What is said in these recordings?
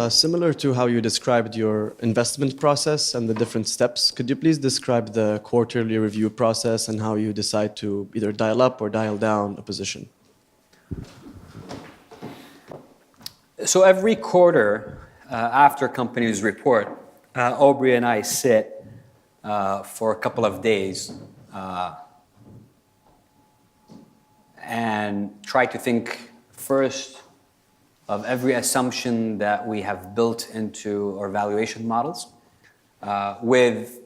Similar to how you described your investment process and the different steps, could you please describe the quarterly review process and how you decide to either dial up or dial down a position? So every quarter, after companies report, Aubrey and I sit for a couple of days and try to think first of every assumption that we have built into our valuation models with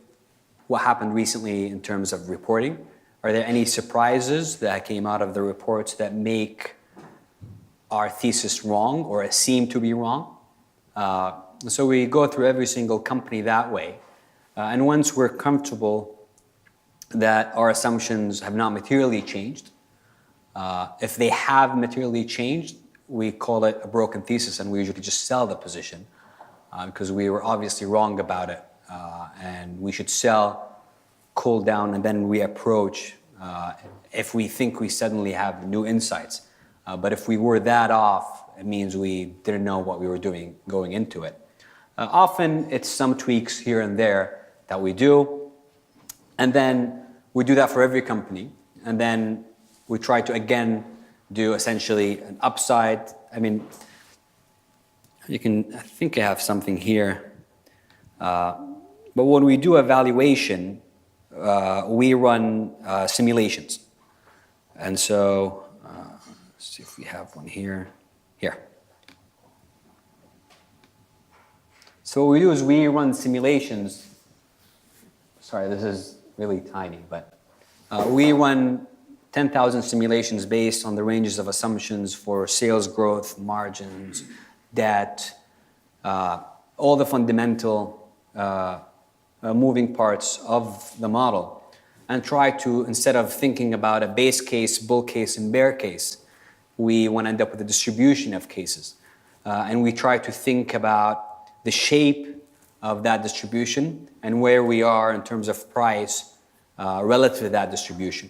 what happened recently in terms of reporting. Are there any surprises that came out of the reports that make our thesis wrong or seem to be wrong? So we go through every single company that way. And once we're comfortable that our assumptions have not materially changed, if they have materially changed, we call it a broken thesis, and we usually just sell the position because we were obviously wrong about it. And we should sell, cool down, and then reapproach if we think we suddenly have new insights. But if we were that off, it means we didn't know what we were doing going into it. Often it's some tweaks here and there that we do, and then we do that for every company, and then we try to again do essentially an upside. I mean, I think I have something here. But when we do evaluation, we run simulations. And so, let's see if we have one here. Here. So what we do is we run simulations. Sorry, this is really tiny, but we run 10,000 simulations based on the ranges of assumptions for sales growth, margins, debt, all the fundamental moving parts of the model, and try to, instead of thinking about a base case, bull case, and bear case, we want to end up with a distribution of cases. And we try to think about the shape of that distribution and where we are in terms of price relative to that distribution.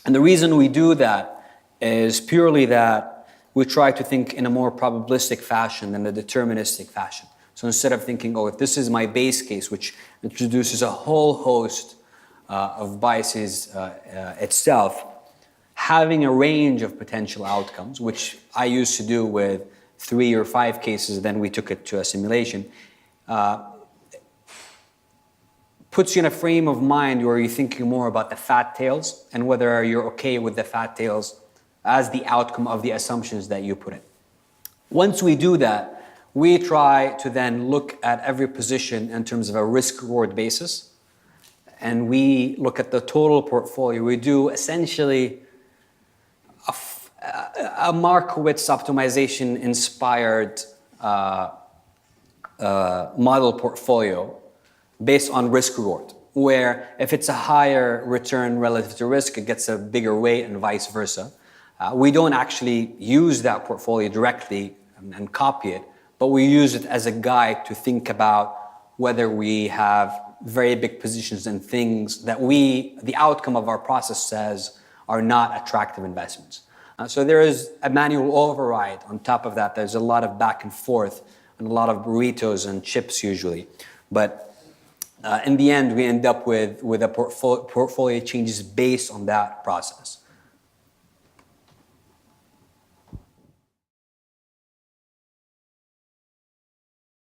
And the reason we do that is purely that we try to think in a more probabilistic fashion than a deterministic fashion. So instead of thinking, oh, if this is my base case, which introduces a whole host of biases itself, having a range of potential outcomes, which I used to do with 3 or 5 cases, then we took it to a simulation, puts you in a frame of mind where you're thinking more about the fat tails and whether you're okay with the fat tails as the outcome of the assumptions that you put in. Once we do that, we try to then look at every position in terms of a risk-reward basis, and we look at the total portfolio. We do essentially a Markowitz optimization inspired model portfolio based on risk reward, where if it's a higher return relative to risk, it gets a bigger weight and vice versa. We don't actually use that portfolio directly and copy it, but we use it as a guide to think about whether we have very big positions in things that the outcome of our process says are not attractive investments. So there is a manual override on top of that. There's a lot of back and forth and a lot of burritos and chips usually. But in the end, we end up with a portfolio changes based on that process.